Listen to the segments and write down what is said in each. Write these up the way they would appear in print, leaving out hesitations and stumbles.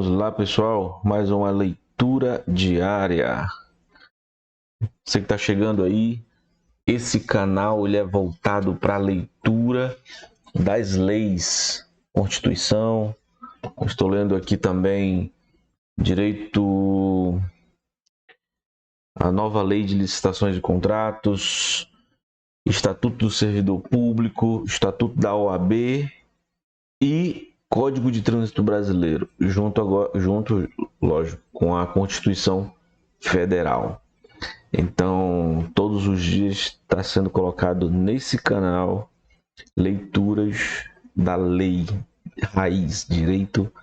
Vamos lá, pessoal, mais uma leitura diária. Você que está chegando aí, esse canal ele é voltado para a leitura das leis, Constituição. Estou lendo aqui também direito, a nova lei de licitações e contratos, Estatuto do Servidor Público, Estatuto da OAB e Código de Trânsito Brasileiro, junto, lógico, com a Constituição Federal. Então, todos os dias está sendo colocado nesse canal leituras da lei raiz, direito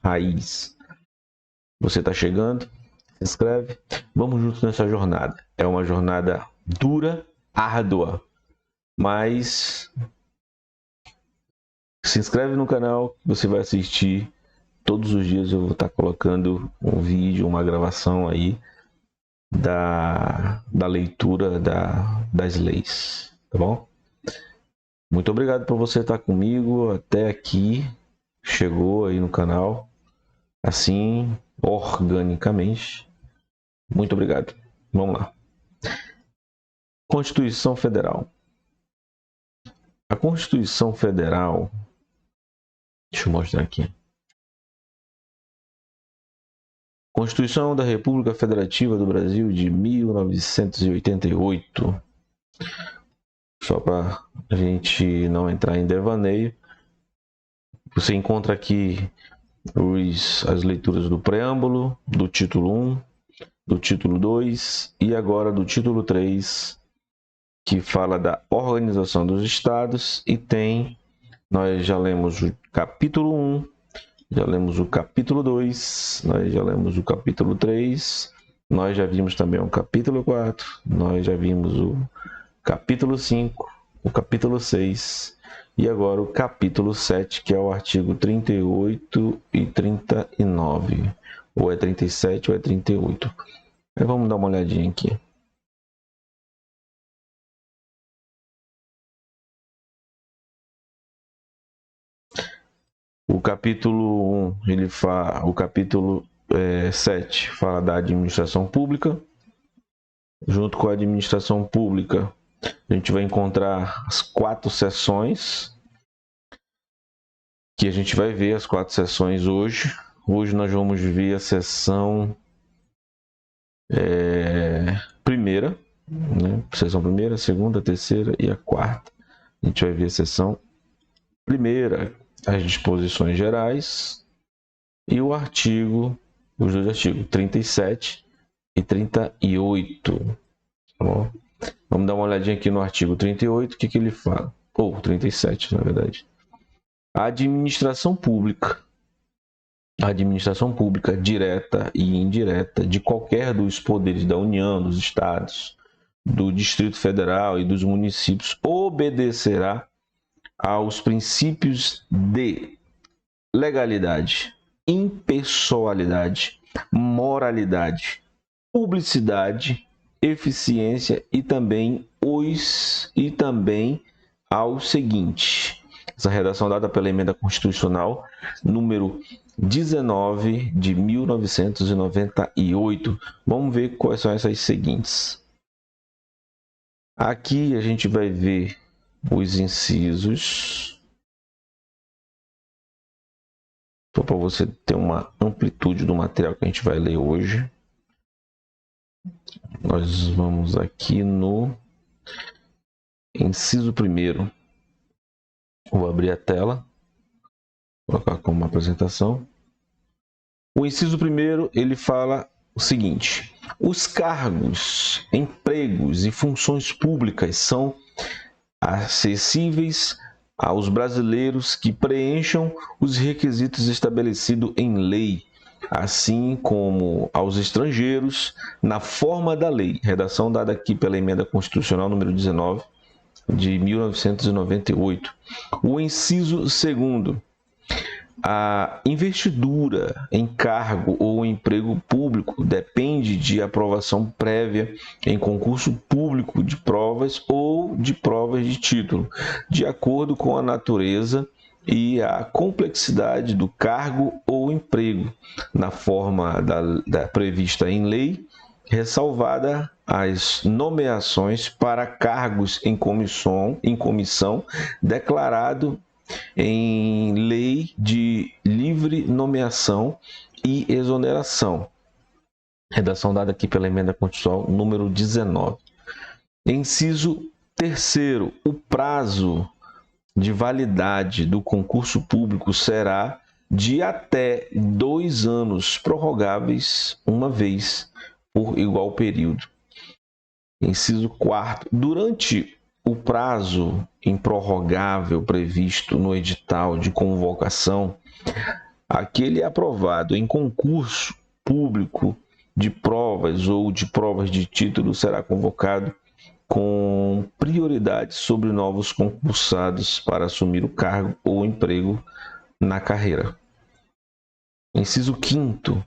raiz. Você está chegando? Se inscreve. Vamos juntos nessa jornada. É uma jornada dura, árdua, mas se inscreve no canal, você vai assistir. Todos os dias eu vou estar colocando um vídeo, uma gravação aí da leitura das leis, tá bom? Muito obrigado por você estar comigo até aqui, chegou aí no canal, assim, organicamente. Muito obrigado. Vamos lá. Constituição Federal. A Constituição Federal, deixa eu mostrar aqui. Constituição da República Federativa do Brasil de 1988. Só para a gente não entrar em devaneio. Você encontra aqui as leituras do preâmbulo, do título 1, do título 2 e agora do título 3, que fala da organização dos estados, e nós já lemos o capítulo 1, já lemos o capítulo 2, nós já lemos o capítulo 3, nós já vimos também o capítulo 4, nós já vimos o capítulo 5, o capítulo 6 e agora o capítulo 7, que é o artigo 38 e 39. Ou é 37 ou é 38. Aí vamos dar uma olhadinha aqui. O capítulo 1, o capítulo 7 fala da administração pública. Junto com a administração pública, a gente vai encontrar as 4 seções, que a gente vai ver as 4 seções hoje. Hoje nós vamos ver a seção primeira, né? Seção primeira, segunda, terceira e a quarta. A gente vai ver a seção primeira, as disposições gerais e os dois artigos, 37 e 38. Tá bom? Vamos dar uma olhadinha aqui no artigo 38, o que ele fala? Ou 37, na verdade. A administração pública direta e indireta de qualquer dos poderes da União, dos estados, do Distrito Federal e dos municípios obedecerá aos princípios de legalidade, impessoalidade, moralidade, publicidade, eficiência e também ao seguinte. Essa redação dada pela Emenda Constitucional número 19 de 1998. Vamos ver quais são essas seguintes. Aqui a gente vai ver os incisos, só para você ter uma amplitude do material que a gente vai ler hoje. Nós vamos aqui no inciso 1º. Vou abrir a tela, colocar como uma apresentação. O inciso 1º, ele fala o seguinte: os cargos, empregos e funções públicas são acessíveis aos brasileiros que preencham os requisitos estabelecidos em lei, assim como aos estrangeiros, na forma da lei. Redação dada aqui pela Emenda Constitucional número 19 de 1998. O inciso 2º. A investidura em cargo ou emprego público depende de aprovação prévia em concurso público de provas ou de provas de título, de acordo com a natureza e a complexidade do cargo ou emprego, na forma prevista em lei, ressalvada as nomeações para cargos em comissão declarado em lei de livre nomeação e exoneração. Redação dada aqui pela Emenda Constitucional número 19. Inciso 3º, o prazo de validade do concurso público será de até 2 anos, prorrogáveis uma vez por igual período. Inciso 4º, durante o prazo improrrogável previsto no edital de convocação, aquele aprovado em concurso público de provas ou de provas de título será convocado com prioridade sobre novos concursados para assumir o cargo ou emprego na carreira. Inciso 5º,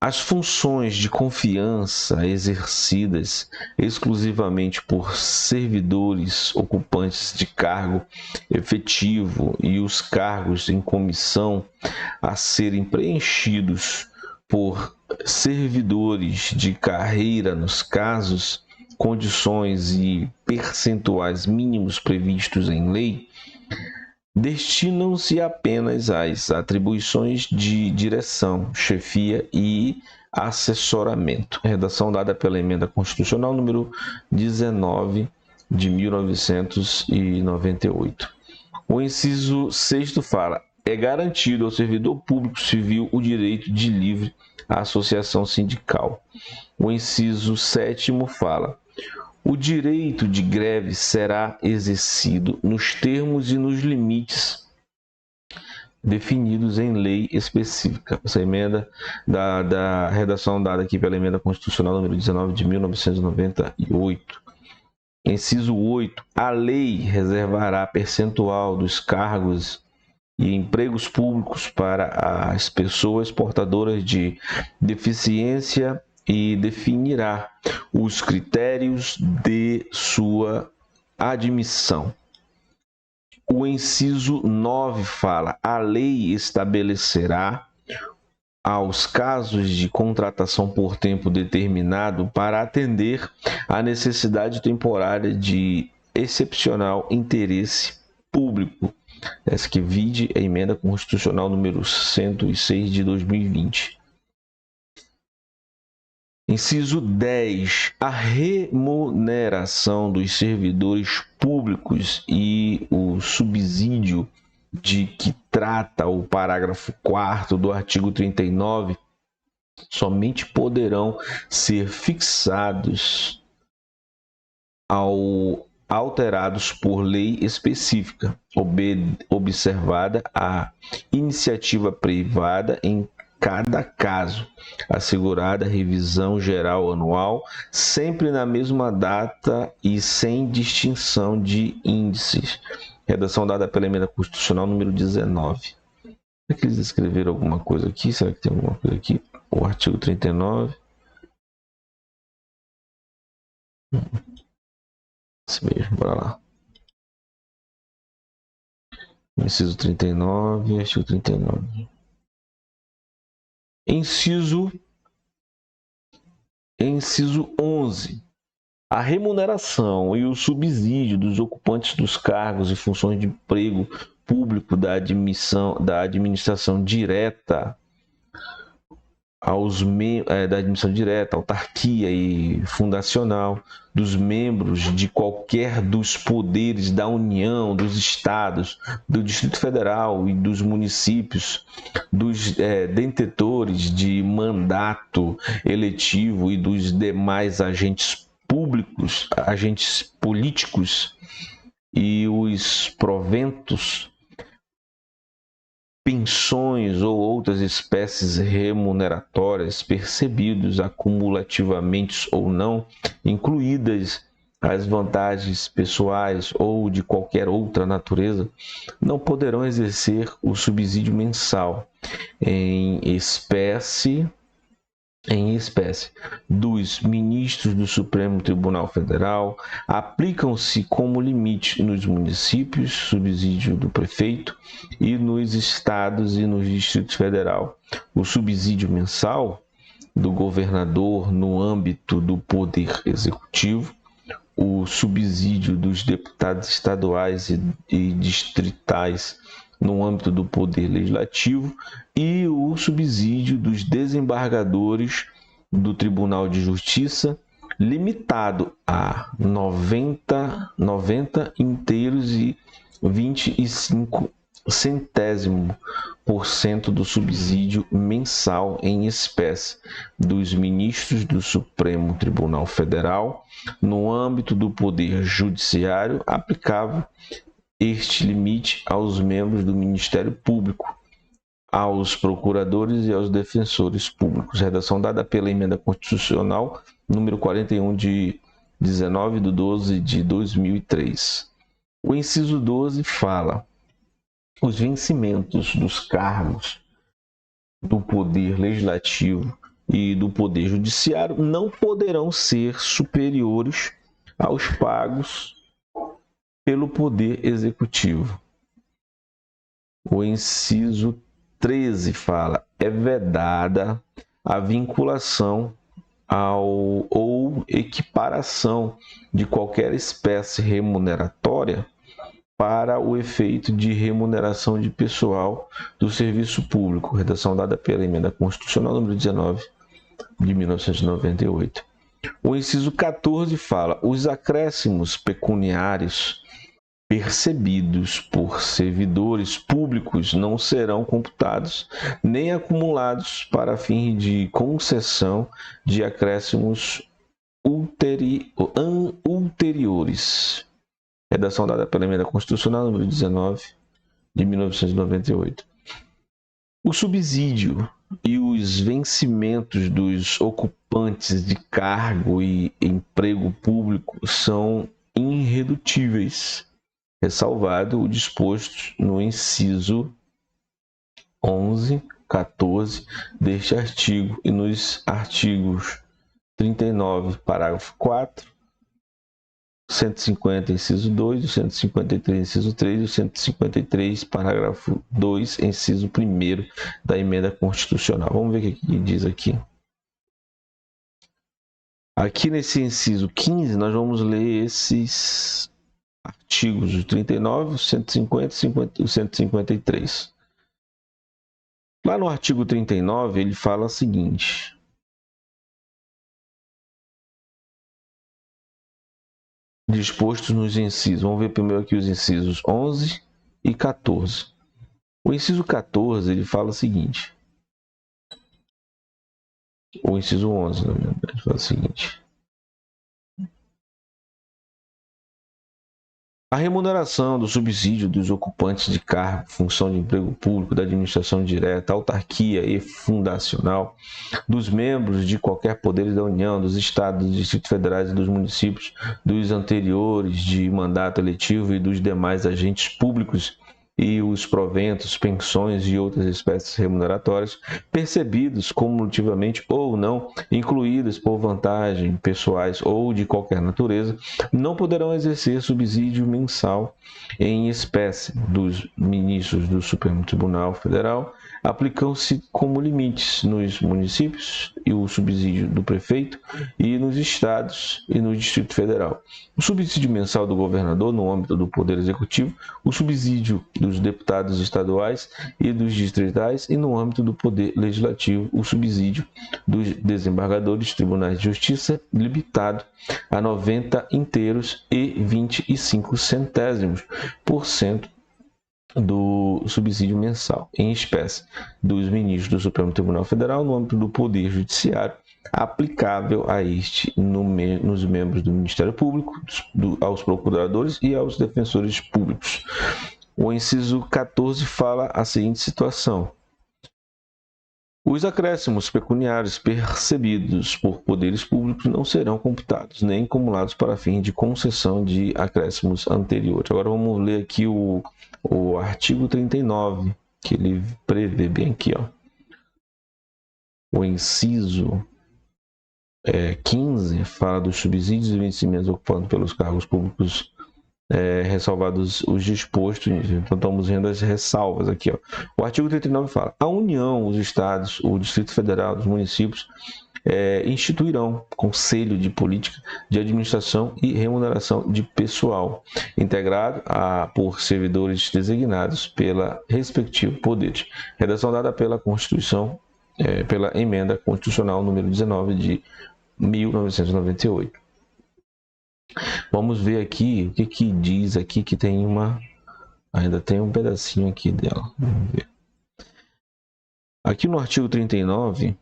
as funções de confiança exercidas exclusivamente por servidores ocupantes de cargo efetivo e os cargos em comissão a serem preenchidos por servidores de carreira nos casos, condições e percentuais mínimos previstos em lei, destinam-se apenas às atribuições de direção, chefia e assessoramento. Redação dada pela Emenda Constitucional número 19 de 1998. O inciso 6º fala: é garantido ao servidor público civil o direito de livre associação sindical. O inciso 7º fala: o direito de greve será exercido nos termos e nos limites definidos em lei específica. Essa emenda da redação dada aqui pela Emenda Constitucional número 19 de 1998. Inciso 8. A lei reservará percentual dos cargos e empregos públicos para as pessoas portadoras de deficiência e definirá os critérios de sua admissão. O inciso 9 fala: a lei estabelecerá aos casos de contratação por tempo determinado para atender à necessidade temporária de excepcional interesse público. Essa que vide a Emenda Constitucional número 106 de 2020. Inciso 10. A remuneração dos servidores públicos e o subsídio de que trata o parágrafo 4º do artigo 39 somente poderão ser fixados alterados por lei específica, observada a iniciativa privada em cada caso, assegurada revisão geral anual, sempre na mesma data e sem distinção de índices. Redação dada pela Emenda Constitucional número 19. Será que eles escreveram alguma coisa aqui? Será que tem alguma coisa aqui? O artigo 39. Esse mesmo, bora lá. Inciso 39, artigo 39. Inciso 11. A remuneração e o subsídio dos ocupantes dos cargos e funções de emprego público da administração direta da administração direta, autarquia e fundacional, dos membros de qualquer dos poderes da União, dos estados, do Distrito Federal e dos municípios, dos detentores de mandato eletivo e dos demais agentes públicos, agentes políticos e os proventos, pensões ou outras espécies remuneratórias percebidos acumulativamente ou não, incluídas as vantagens pessoais ou de qualquer outra natureza, não poderão exercer o subsídio mensal em espécie em espécie dos ministros do Supremo Tribunal Federal, aplicam-se como limite nos municípios, subsídio do prefeito, e nos estados e nos distritos federal. O subsídio mensal do governador no âmbito do poder executivo, o subsídio dos deputados estaduais e distritais no âmbito do poder legislativo e o subsídio dos desembargadores do Tribunal de Justiça, limitado a 90 inteiros e 25 centésimo por cento do subsídio mensal em espécie dos ministros do Supremo Tribunal Federal, no âmbito do Poder Judiciário, aplicável este limite aos membros do Ministério Público, aos procuradores e aos defensores públicos. Redação dada pela Emenda Constitucional número 41 de 19/12 de 2003. O inciso 12 fala: os vencimentos dos cargos do Poder Legislativo e do Poder Judiciário não poderão ser superiores aos pagos pelo Poder Executivo. O inciso 13 fala: é vedada a vinculação ou equiparação de qualquer espécie remuneratória para o efeito de remuneração de pessoal do serviço público. Redação dada pela Emenda Constitucional número 19 de 1998. O inciso 14 fala: os acréscimos pecuniários percebidos por servidores públicos não serão computados nem acumulados para fim de concessão de acréscimos ulteriores. Redação dada pela Emenda Constitucional número 19 de 1998. O subsídio e os vencimentos dos ocupantes de cargo e emprego público são irredutíveis, ressalvado o disposto no inciso 11, 14 deste artigo e nos artigos 39, parágrafo 4, 150, inciso 2, 153, inciso 3 e 153, parágrafo 2, inciso 1 da Emenda Constitucional. Vamos ver o que diz aqui. Aqui nesse inciso 15, nós vamos ler esses artigos, o 39, o 150 e o 153. Lá no artigo 39, ele fala o seguinte: dispostos nos incisos. Vamos ver primeiro aqui os incisos 11 e 14. O inciso 14, ele fala o seguinte. O inciso 11, na verdade, fala o seguinte: a remuneração do subsídio dos ocupantes de cargo, função de emprego público, da administração direta, autarquia e fundacional, dos membros de qualquer poder da União, dos estados, dos distritos federais e dos municípios, dos anteriores de mandato eletivo e dos demais agentes públicos e os proventos, pensões e outras espécies remuneratórias percebidos cumulativamente ou não, incluídas por vantagem pessoais ou de qualquer natureza, não poderão exercer subsídio mensal em espécie dos ministros do Supremo Tribunal Federal, aplicam-se como limites nos municípios e o subsídio do prefeito e nos estados e no Distrito Federal. O subsídio mensal do governador no âmbito do Poder Executivo, o subsídio dos deputados estaduais e dos distritais e no âmbito do Poder Legislativo, o subsídio dos desembargadores dos tribunais de justiça limitado a 90 inteiros e 25 centésimos por cento do subsídio mensal em espécie dos ministros do Supremo Tribunal Federal no âmbito do Poder Judiciário, aplicável a este nos membros do Ministério Público, aos procuradores e aos defensores públicos. O inciso 14 fala a seguinte situação: os acréscimos pecuniários percebidos por poderes públicos não serão computados, nem acumulados para fim de concessão de acréscimos anteriores. Agora vamos ler aqui o artigo 39, que ele prevê bem aqui, ó. O inciso 15 fala dos subsídios e vencimentos ocupados pelos cargos públicos, ressalvados os dispostos. Então estamos vendo as ressalvas aqui. Ó. O artigo 39 fala: a União, os estados, o Distrito Federal, os municípios instituirão Conselho de Política de Administração e Remuneração de Pessoal, integrado por servidores designados pela respectivo poder. Redação dada pela Constituição, pela Emenda Constitucional número 19 de 1998. Vamos ver aqui o que diz aqui, que tem ainda tem um pedacinho aqui dela. Vamos ver. Aqui no artigo 39,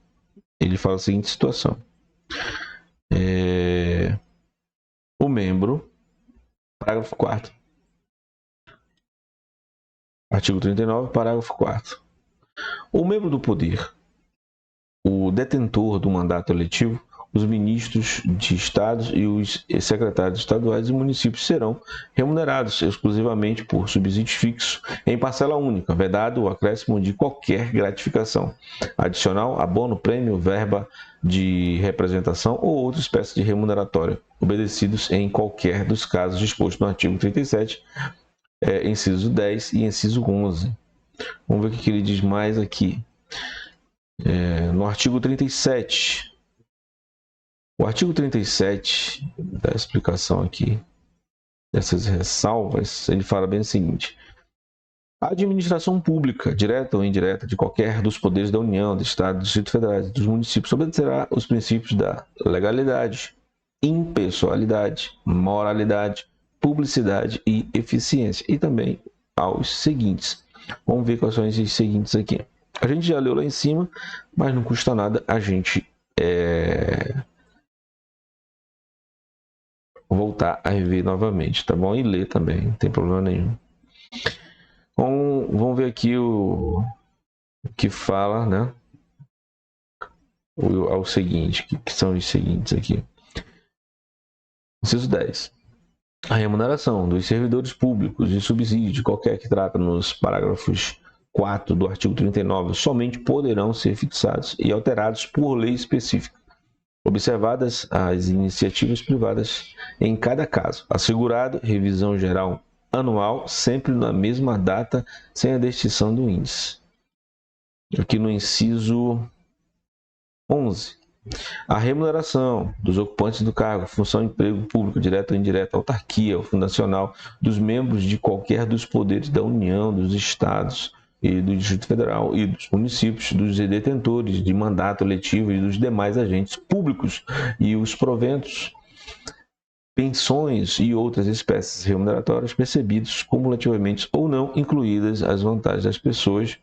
ele fala a seguinte situação. O membro, parágrafo 4º. Artigo 39, parágrafo 4º. O membro do poder, o detentor do mandato eletivo, os ministros de estados e os secretários estaduais e municípios serão remunerados exclusivamente por subsídio fixo em parcela única, vedado o acréscimo de qualquer gratificação adicional, abono, prêmio, verba de representação ou outra espécie de remuneratória, obedecidos em qualquer dos casos dispostos no artigo 37, inciso 10 e inciso 11. Vamos ver o que ele diz mais aqui. No artigo 37, o artigo 37 da explicação aqui dessas ressalvas, ele fala bem o seguinte: a administração pública, direta ou indireta, de qualquer dos poderes da União, do Estado, do Distrito Federal e dos municípios obedecerá os princípios da legalidade, impessoalidade, moralidade, publicidade e eficiência, e também aos seguintes. Vamos ver quais são esses seguintes aqui. A gente já leu lá em cima, mas não custa nada a gente voltar a rever novamente, tá bom? E ler também, não tem problema nenhum. Então, vamos ver aqui o que fala, né? O seguinte, que são os seguintes aqui. Inciso 10. A remuneração dos servidores públicos de subsídio, qualquer que trata nos parágrafos 4 do artigo 39, somente poderão ser fixados e alterados por lei específica, observadas as iniciativas privadas em cada caso, assegurado revisão geral anual, sempre na mesma data, sem a distinção do índice. Aqui no inciso 11. A remuneração dos ocupantes do cargo, função, emprego público, direto ou indireto, autarquia ou fundacional, dos membros de qualquer dos poderes da União, dos Estados e do Distrito Federal e dos municípios, dos detentores de mandato eletivo e dos demais agentes públicos e os proventos, pensões e outras espécies remuneratórias percebidos cumulativamente ou não, incluídas as vantagens das pessoas,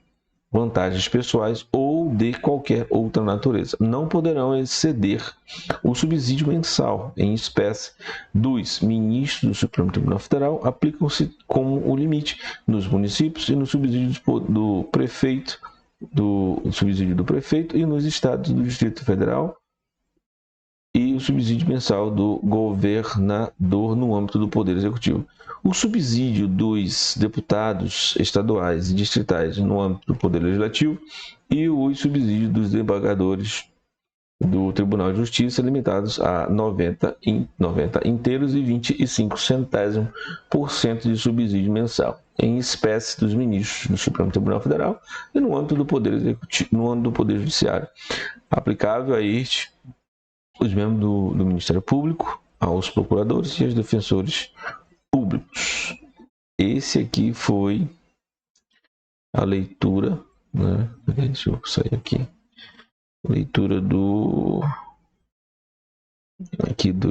vantagens pessoais ou de qualquer outra natureza, não poderão exceder o subsídio mensal em espécie dos ministros do Supremo Tribunal Federal, aplicam-se como o limite nos municípios e no subsídio do prefeito, e nos estados do Distrito Federal, e o subsídio mensal do governador no âmbito do Poder Executivo. O subsídio dos deputados estaduais e distritais no âmbito do Poder Legislativo e o subsídio dos desembargadores do Tribunal de Justiça, limitados a 90 inteiros e 25% de subsídio mensal, em espécie dos ministros do Supremo Tribunal Federal e no âmbito do Poder Executivo, no âmbito do Poder Judiciário, aplicável a este os membros do Ministério Público, aos procuradores e aos defensores públicos. Esse aqui foi a leitura, né? Deixa eu sair aqui. Leitura do artigo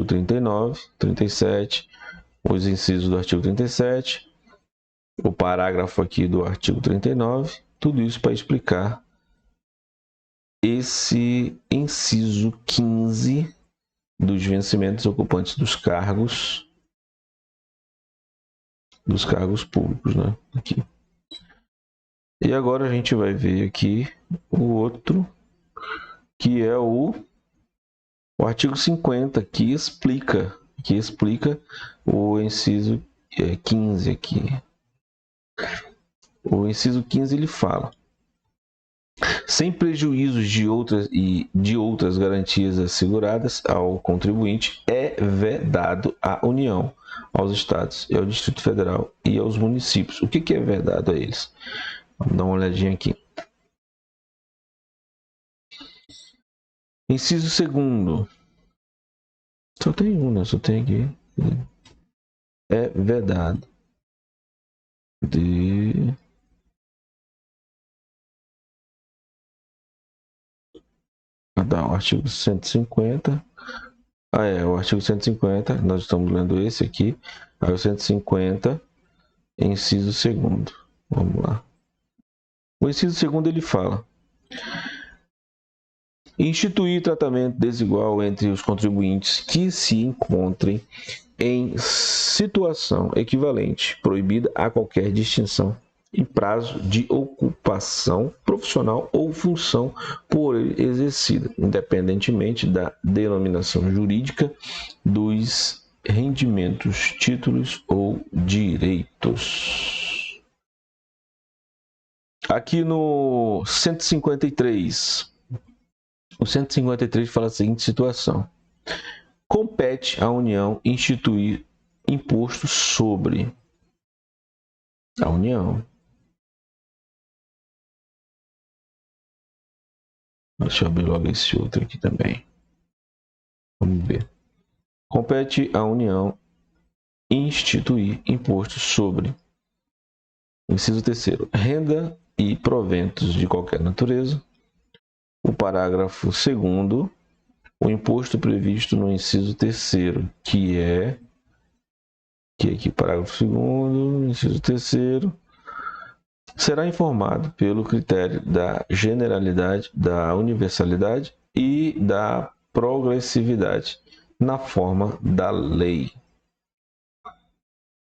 39, 37, os incisos do artigo 37, o parágrafo aqui do artigo 39, tudo isso para explicar esse inciso 15 dos vencimentos ocupantes dos cargos públicos, né? Aqui. E agora a gente vai ver aqui o outro, que é o artigo 50, que explica o inciso 15 aqui. O inciso 15 ele fala: sem prejuízos de outras garantias asseguradas ao contribuinte, é vedado à União, aos Estados, ao Distrito Federal e aos municípios. O que é vedado a eles? Vamos dar uma olhadinha aqui. Inciso 2º. Só tem um, né? Só tem aqui. É vedado de... o artigo 150. O artigo 150, nós estamos lendo esse aqui. Aí o 150, inciso 2º. Vamos lá. O inciso 2º ele fala: instituir tratamento desigual entre os contribuintes que se encontrem em situação equivalente, proibida a qualquer distinção em prazo de ocupação profissional ou função por ele exercida, independentemente da denominação jurídica dos rendimentos, títulos ou direitos. Aqui no 153, o 153 fala a seguinte situação: compete à União instituir imposto sobre a União. Deixa eu abrir logo esse outro aqui também. Vamos ver. Compete à União instituir imposto sobre, inciso 3º, renda e proventos de qualquer natureza. O parágrafo 2º, o imposto previsto no inciso 3º, que é aqui, parágrafo 2º, inciso 3º, será informado pelo critério da generalidade, da universalidade e da progressividade na forma da lei.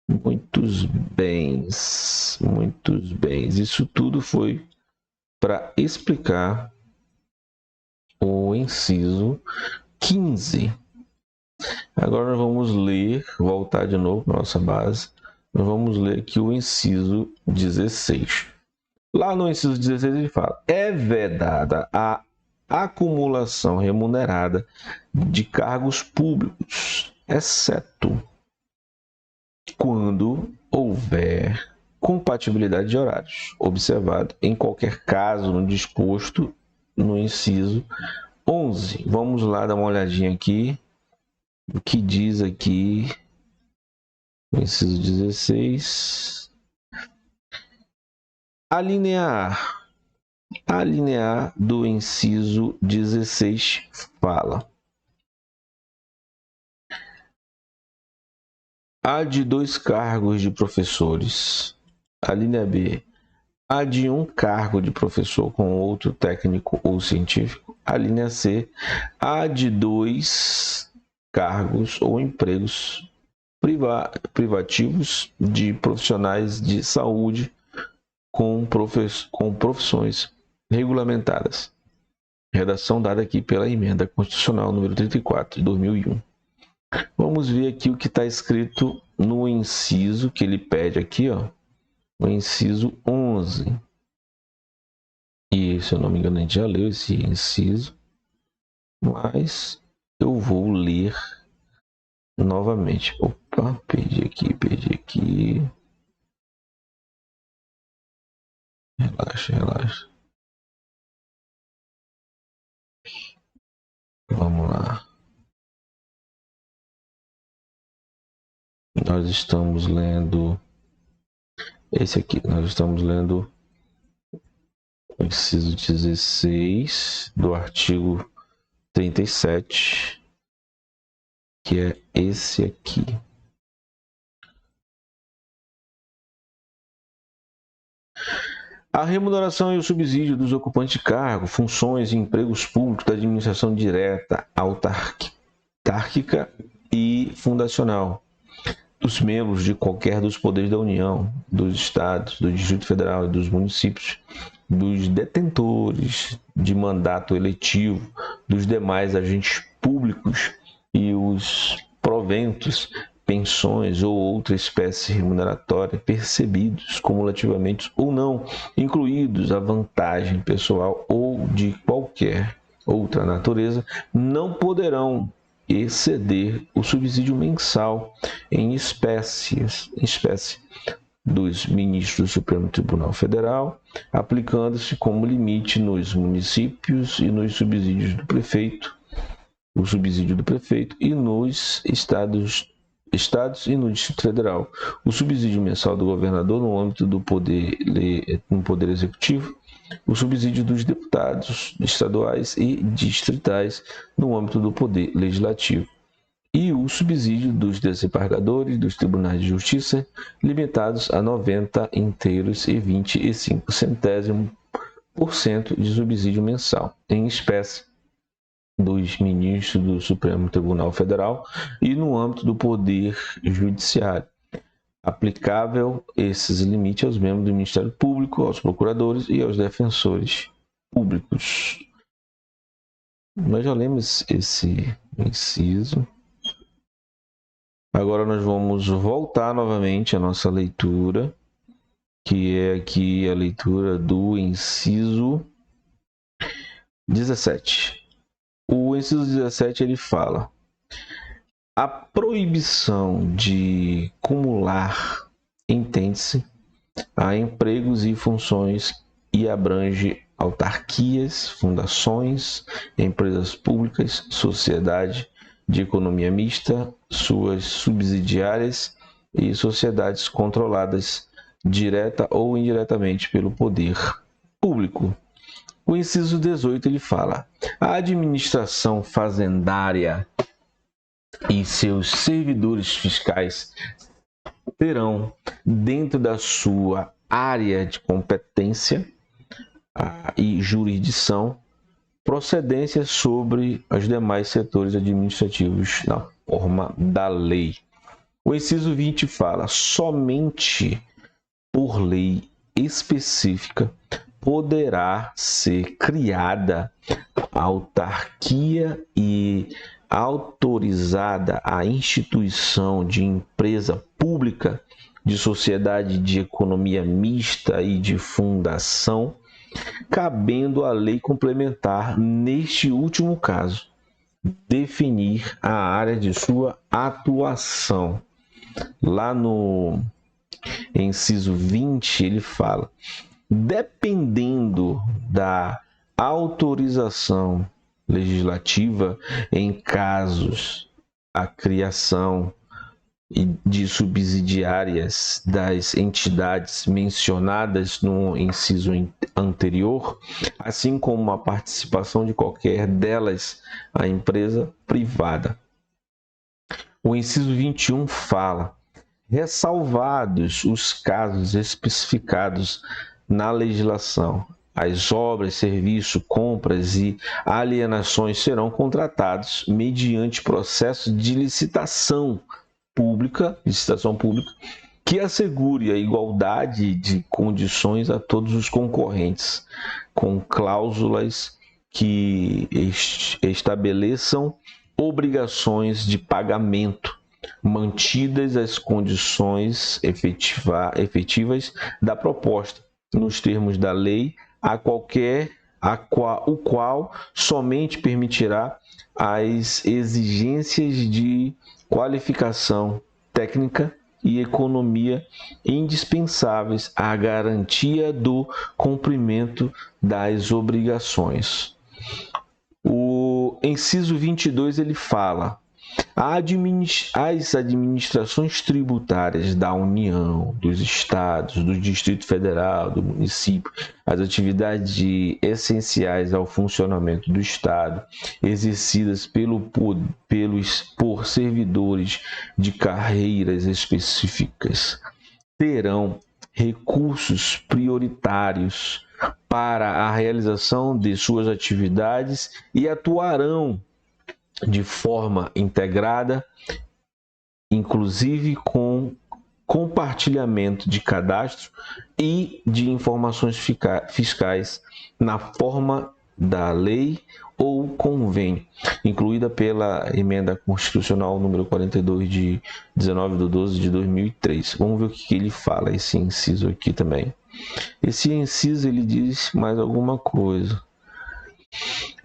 Muitos bens, muitos bens. Isso tudo foi para explicar o inciso 15. Agora nós vamos ler, voltar de novo para a nossa base. Nós vamos ler aqui o inciso 16. Lá no inciso 16 ele fala: é vedada a acumulação remunerada de cargos públicos, exceto quando houver compatibilidade de horários, observado em qualquer caso no disposto no inciso 11. Vamos lá dar uma olhadinha aqui. O que diz aqui no inciso 16. A linha A do inciso 16 fala: a de 2 cargos de professores. A linha B, a de 1 cargo de professor com outro técnico ou científico. A linha C, a de 2 cargos ou empregos privativos de profissionais de saúde com profissões regulamentadas. Redação dada aqui pela Emenda Constitucional número 34 de 2001. Vamos ver aqui o que está escrito no inciso que ele pede aqui, ó, no inciso 11. E, se eu não me engano, a gente já leu esse inciso, mas eu vou ler novamente. Opa, perdi aqui. Relaxa. Vamos lá. Nós estamos lendo esse aqui. Nós estamos lendo o inciso 16 do artigo 37, que é esse aqui. A remuneração e o subsídio dos ocupantes de cargo, funções e empregos públicos da administração direta, autárquica e fundacional dos membros de qualquer dos poderes da União, dos Estados, do Distrito Federal e dos municípios, dos detentores de mandato eletivo, dos demais agentes públicos e os proventos pensões ou outra espécie remuneratória percebidos cumulativamente ou não, incluídos a vantagem pessoal ou de qualquer outra natureza, não poderão exceder o subsídio mensal em espécie dos ministros do Supremo Tribunal Federal, aplicando-se como limite nos municípios e nos subsídios do prefeito, o subsídio do prefeito, e nos estados e no Distrito Federal, o subsídio mensal do governador no âmbito do poder executivo, o subsídio dos deputados estaduais e distritais no âmbito do poder legislativo, e o subsídio dos desembargadores dos tribunais de justiça, limitados a 90 inteiros e 25% de subsídio mensal, em espécie, dos ministros do Supremo Tribunal Federal e no âmbito do Poder Judiciário. Aplicável esses limites aos membros do Ministério Público, aos procuradores e aos defensores públicos. Nós já lemos esse inciso. Agora nós vamos voltar novamente à nossa leitura, que é aqui a leitura do inciso 17. O inciso 17 ele fala: a proibição de cumular entende-se a empregos e funções e abrange autarquias, fundações, empresas públicas, sociedade de economia mista, suas subsidiárias e sociedades controladas direta ou indiretamente pelo poder público. O inciso 18 ele fala: a administração fazendária e seus servidores fiscais terão, dentro da sua área de competência e jurisdição, procedência sobre os demais setores administrativos na forma da lei. O inciso 20 fala: somente por lei específica poderá ser criada autarquia e autorizada a instituição de empresa pública, de sociedade de economia mista e de fundação, cabendo à lei complementar, neste último caso, definir a área de sua atuação. Lá no inciso 20, ele fala: dependendo da autorização legislativa em casos a criação de subsidiárias das entidades mencionadas no inciso anterior, assim como a participação de qualquer delas à empresa privada. O inciso 21 fala: ressalvados os casos especificados na legislação, as obras, serviços, compras e alienações serão contratados mediante processo de licitação pública, que assegure a igualdade de condições a todos os concorrentes, com cláusulas que estabeleçam obrigações de pagamento, mantidas as condições efetivas da proposta, nos termos da lei, o qual somente permitirá as exigências de qualificação técnica e economia indispensáveis à garantia do cumprimento das obrigações. O inciso 22 ele fala: as administrações tributárias da União, dos Estados, do Distrito Federal, do município, as atividades essenciais ao funcionamento do Estado, exercidas por servidores de carreiras específicas, terão recursos prioritários para a realização de suas atividades e atuarão de forma integrada, inclusive com compartilhamento de cadastro e de informações fiscais na forma da lei ou convênio, incluída pela emenda constitucional número 42 de 19/12/2003. Vamos ver o que ele fala, esse inciso aqui também. Esse inciso ele diz mais alguma coisa.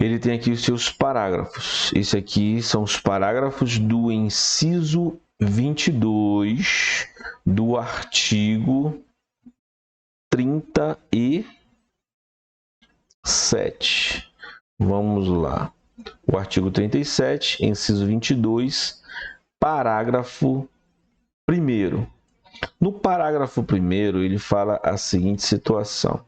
Ele tem aqui os seus parágrafos. Esse aqui são os parágrafos do inciso 22 do artigo 37. Vamos lá. O artigo 37, inciso 22, parágrafo 1º. No parágrafo 1º, ele fala a seguinte situação: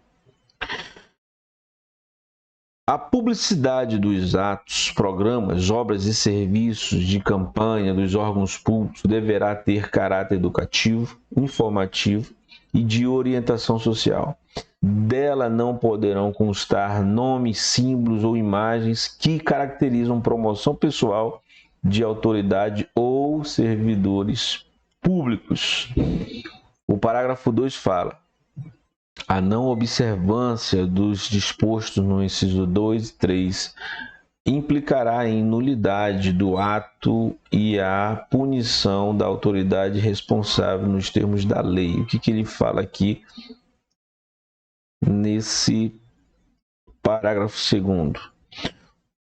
a publicidade dos atos, programas, obras e serviços de campanha dos órgãos públicos deverá ter caráter educativo, informativo e de orientação social. Dela não poderão constar nomes, símbolos ou imagens que caracterizam promoção pessoal de autoridade ou servidores públicos. O parágrafo 2 fala: a não observância dos dispostos no inciso 2 e 3 implicará em nulidade do ato e a punição da autoridade responsável nos termos da lei. O que ele fala aqui nesse parágrafo 2º?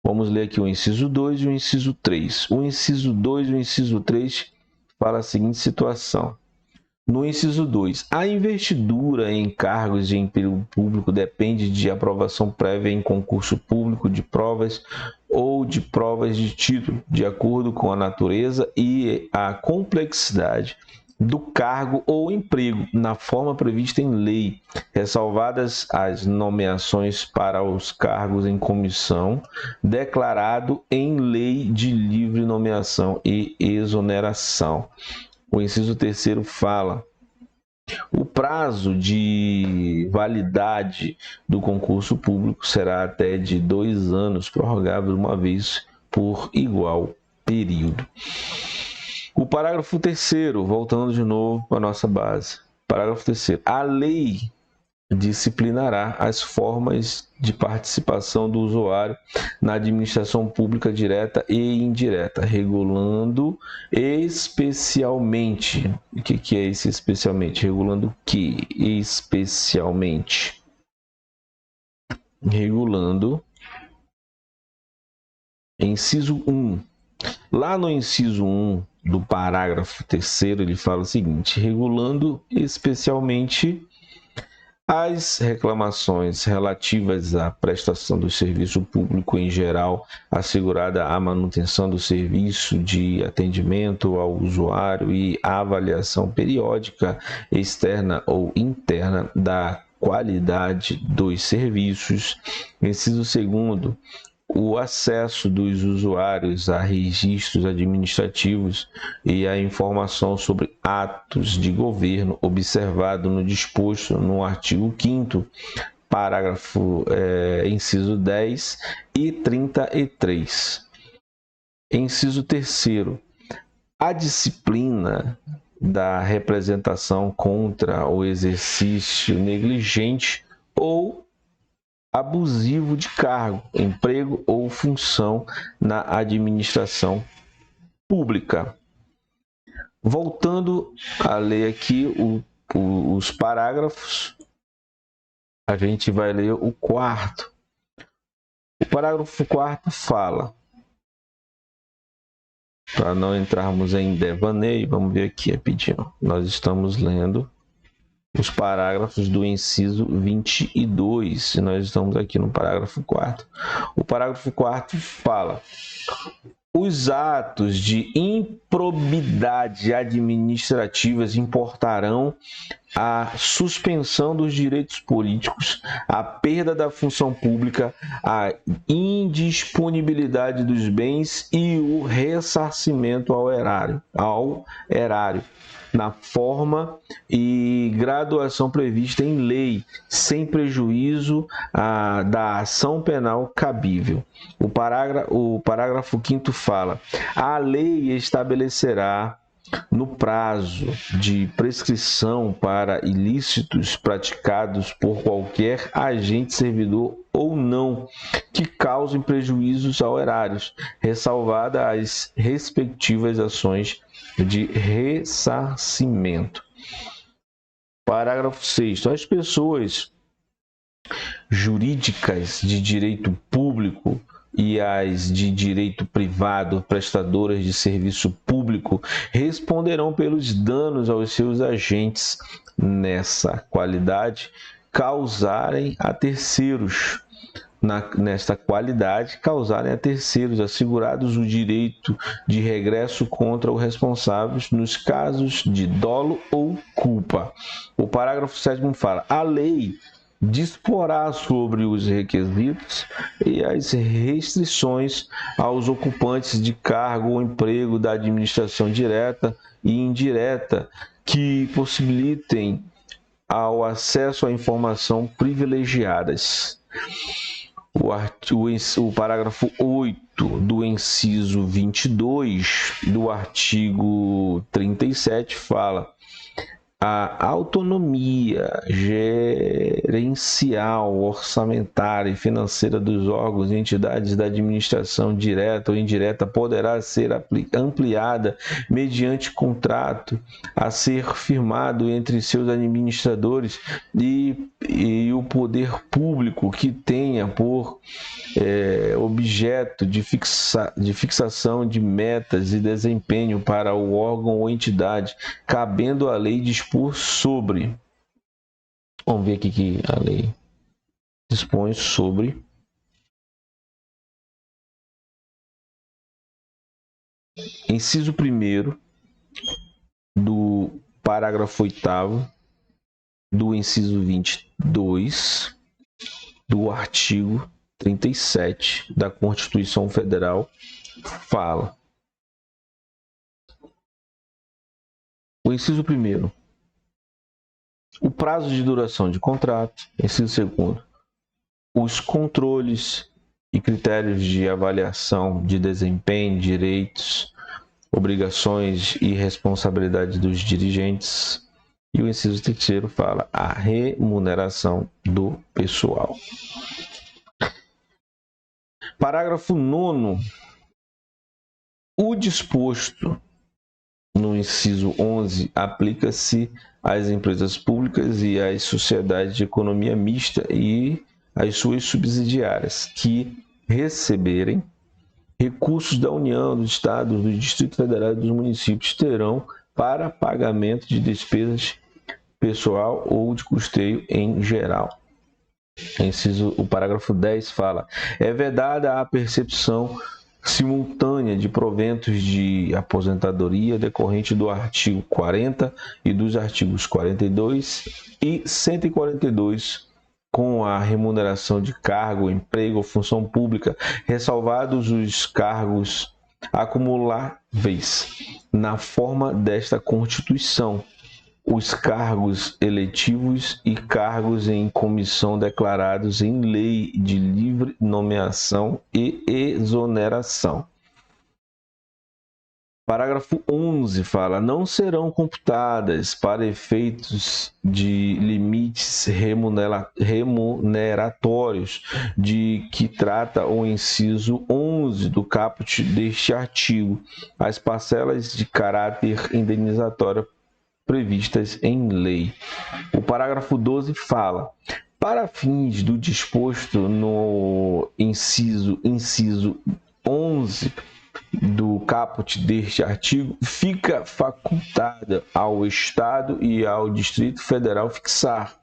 Vamos ler aqui o inciso 2 e o inciso 3. O inciso 2 e o inciso 3 fala a seguinte situação: no inciso 2, a investidura em cargos de emprego público depende de aprovação prévia em concurso público de provas ou de provas de título, de acordo com a natureza e a complexidade do cargo ou emprego, na forma prevista em lei, ressalvadas as nomeações para os cargos em comissão, declarado em lei de livre nomeação e exoneração. O inciso 3º fala: o prazo de validade do concurso público será até de 2 anos, prorrogável uma vez por igual período. O parágrafo 3º, voltando de novo para a nossa base. Parágrafo 3º. A lei disciplinará as formas de participação do usuário na administração pública direta e indireta, regulando especialmente. O que é esse especialmente? Regulando o que? Especialmente. Regulando. Inciso 1. Lá no inciso 1 do parágrafo 3º, ele fala o seguinte: regulando especialmente as reclamações relativas à prestação do serviço público em geral, assegurada a manutenção do serviço de atendimento ao usuário e a avaliação periódica, externa ou interna, da qualidade dos serviços. Inciso 2º, o acesso dos usuários a registros administrativos e a informação sobre atos de governo, observado no disposto no artigo 5º, parágrafo inciso 10 e 33. Inciso 3º, a disciplina da representação contra o exercício negligente ou abusivo de cargo, emprego ou função na administração pública. Voltando a ler aqui os parágrafos, a gente vai ler o 4º. O parágrafo 4º fala, para não entrarmos em devaneio, vamos ver aqui rapidinho. Nós estamos lendo os parágrafos do inciso 22, e nós estamos aqui no parágrafo 4º. O parágrafo 4º fala: os atos de improbidade administrativas importarão a suspensão dos direitos políticos, a perda da função pública, a indisponibilidade dos bens e o ressarcimento ao erário, na forma e graduação prevista em lei, sem prejuízo da ação penal cabível. O parágrafo 5º fala: a lei estabelecerá no prazo de prescrição para ilícitos praticados por qualquer agente servidor ou não que causem prejuízos ao erário, ressalvada as respectivas ações de ressarcimento. Parágrafo 6º. As pessoas jurídicas de direito público e as de direito privado, prestadoras de serviço público, responderão pelos danos aos seus agentes nessa qualidade causarem a terceiros. Nesta qualidade, causarem a terceiros assegurados o direito de regresso contra os responsáveis nos casos de dolo ou culpa. O parágrafo 7º fala: a lei disporá sobre os requisitos e as restrições aos ocupantes de cargo ou emprego da administração direta e indireta que possibilitem ao acesso à informação privilegiadas. O parágrafo 8 do inciso 22 do artigo 37 fala: a autonomia gerencial, orçamentária e financeira dos órgãos e entidades da administração direta ou indireta poderá ser ampliada mediante contrato a ser firmado entre seus administradores e o poder público que tenha por objeto de fixação de metas e desempenho para o órgão ou entidade, cabendo à lei dispor sobre. Vamos ver aqui que a lei dispõe sobre inciso 1º do parágrafo 8º do inciso 22 do artigo 37 da Constituição Federal fala: o inciso 1º, o prazo de duração de contrato. Inciso 2º, os controles e critérios de avaliação de desempenho, direitos, obrigações e responsabilidade dos dirigentes. E o inciso 3º fala: a remuneração do pessoal. Parágrafo 9º. O disposto no inciso 11 aplica-se às empresas públicas e às sociedades de economia mista e às suas subsidiárias que receberem recursos da União, dos Estados, do Distrito Federal e dos municípios terão para pagamento de despesas pessoal ou de custeio em geral. O parágrafo 10 fala: é vedada a percepção simultânea de proventos de aposentadoria decorrente do artigo 40 e dos artigos 42 e 142 com a remuneração de cargo, emprego ou função pública, ressalvados os cargos acumuláveis na forma desta Constituição, os cargos eletivos e cargos em comissão declarados em lei de livre nomeação e exoneração. Parágrafo 11 fala: não serão computadas para efeitos de limites remuneratórios de que trata o inciso 11 do caput deste artigo as parcelas de caráter indenizatório previstas em lei. O parágrafo 12 fala: para fins do disposto no inciso 11 do caput deste artigo, fica facultada ao Estado e ao Distrito Federal fixar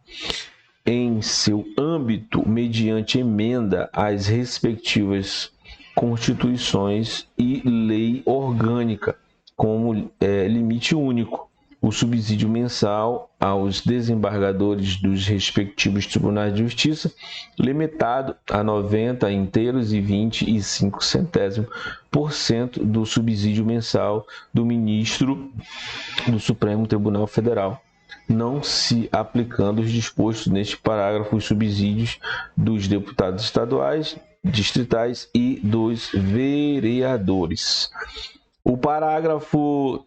em seu âmbito, mediante emenda às respectivas constituições e lei orgânica, como limite único, o subsídio mensal aos desembargadores dos respectivos tribunais de justiça, limitado a 90 inteiros e 25% do subsídio mensal do ministro do Supremo Tribunal Federal, não se aplicando os dispostos neste parágrafo os subsídios dos deputados estaduais, distritais e dos vereadores. O parágrafo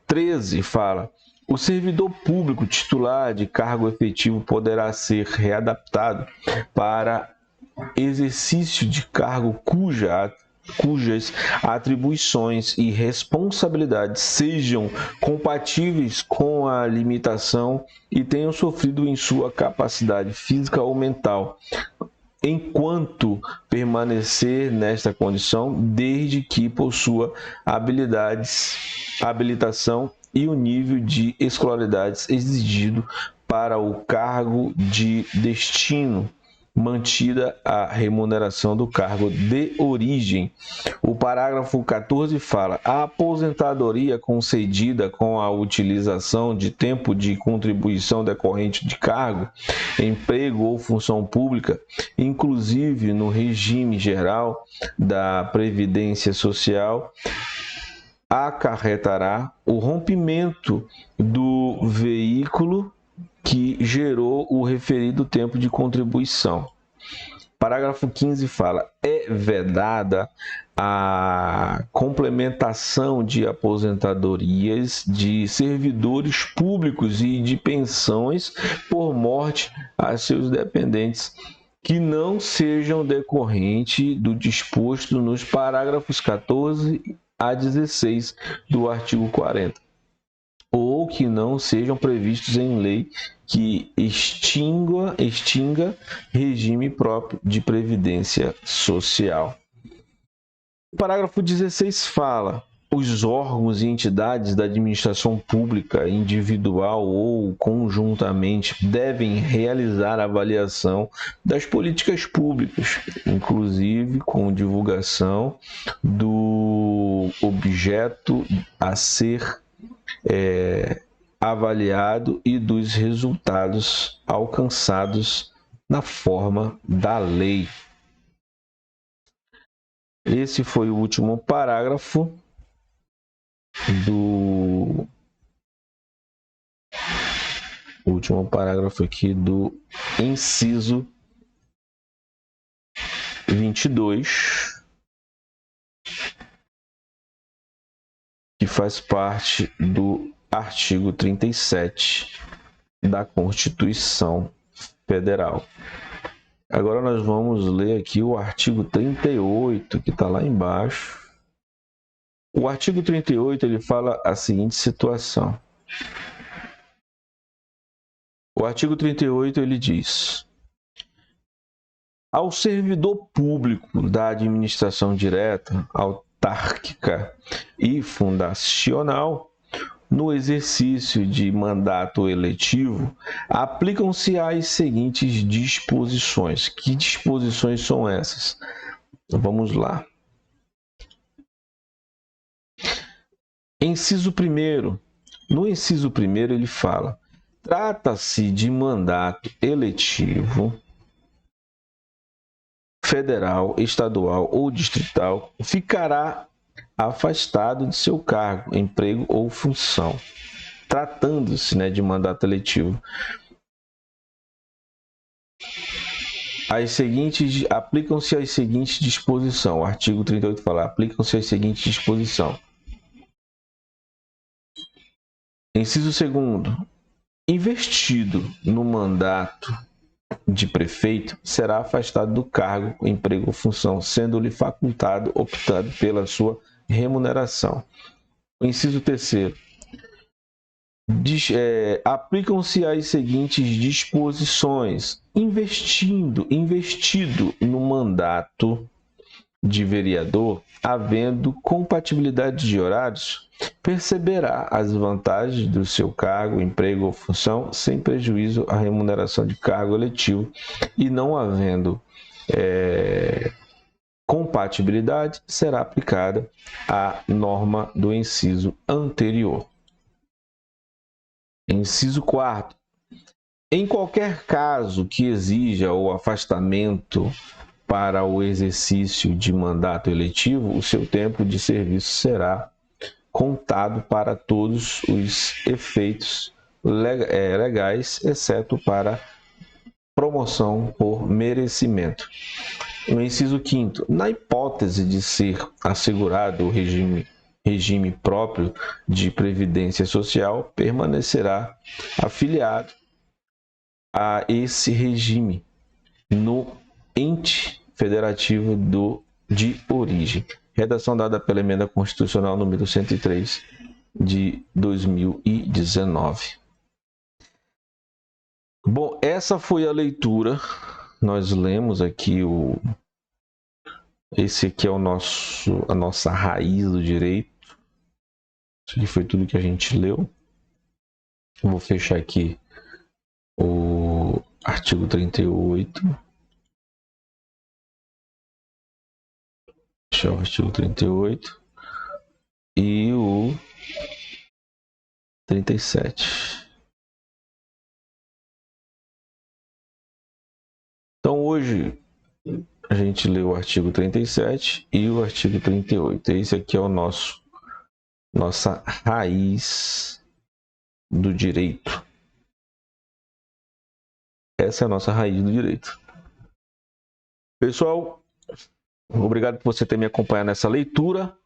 13 fala: o servidor público titular de cargo efetivo poderá ser readaptado para exercício de cargo cujas atribuições e responsabilidades sejam compatíveis com a limitação e tenham sofrido em sua capacidade física ou mental, enquanto permanecer nesta condição, desde que possua habilitação e o nível de escolaridades exigido para o cargo de destino, mantida a remuneração do cargo de origem. O parágrafo 14 fala: a aposentadoria concedida com a utilização de tempo de contribuição decorrente de cargo, emprego ou função pública, inclusive no regime geral da Previdência Social, acarretará o rompimento do veículo que gerou o referido tempo de contribuição. Parágrafo 15 fala: é vedada a complementação de aposentadorias de servidores públicos e de pensões por morte a seus dependentes que não sejam decorrente do disposto nos parágrafos 14 a 16 do artigo 40, ou que não sejam previstos em lei que extinga regime próprio de previdência social. O parágrafo 16 fala: os órgãos e entidades da administração pública, individual ou conjuntamente, devem realizar avaliação das políticas públicas, inclusive com divulgação do objeto a ser avaliado e dos resultados alcançados na forma da lei. Esse foi o último parágrafo aqui do inciso 22, que faz parte do artigo 37 da Constituição Federal. Agora nós vamos ler aqui o artigo 38, que está lá embaixo. O artigo 38 ele fala a seguinte situação. O artigo 38 ele diz: ao servidor público da administração direta, autárquica e fundacional, no exercício de mandato eletivo, aplicam-se as seguintes disposições. Que disposições são essas? Vamos lá. Inciso 1º. No inciso 1º ele fala: trata-se de mandato eletivo federal, estadual ou distrital, ficará afastado de seu cargo, emprego ou função. Tratando-se, de mandato eletivo, aplicam-se as seguintes disposições. O artigo 38 fala: aplicam-se as seguintes disposições. Inciso 2º. Investido no mandato de prefeito, será afastado do cargo, emprego ou função, sendo-lhe facultado, optado pela sua remuneração. O inciso 3º. Aplicam-se as seguintes disposições. Investido no mandato de vereador, havendo compatibilidade de horários, perceberá as vantagens do seu cargo, emprego ou função, sem prejuízo à remuneração de cargo eletivo, e não havendo compatibilidade, será aplicada a norma do inciso anterior. Inciso 4º. Em qualquer caso que exija o afastamento para o exercício de mandato eletivo, o seu tempo de serviço será contado para todos os efeitos legais, exceto para promoção por merecimento. No inciso 5º, na hipótese de ser assegurado o regime regime próprio de previdência social permanecerá afiliado a esse regime no ente federativo de origem. Redação dada pela Emenda Constitucional número 103 de 2019. Bom, essa foi a leitura. Nós lemos aqui esse aqui é a nossa raiz do direito. Isso aqui foi tudo que a gente leu. Vou fechar aqui o artigo 38. Fechar o artigo 38 e o 37. Então hoje a gente leu o artigo 37 e o artigo 38. Esse aqui é o nossa raiz do direito. Essa é a nossa raiz do direito. Pessoal, obrigado por você ter me acompanhado nessa leitura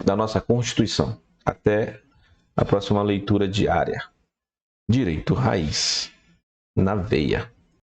da nossa Constituição. Até a próxima leitura diária. Direito raiz na veia.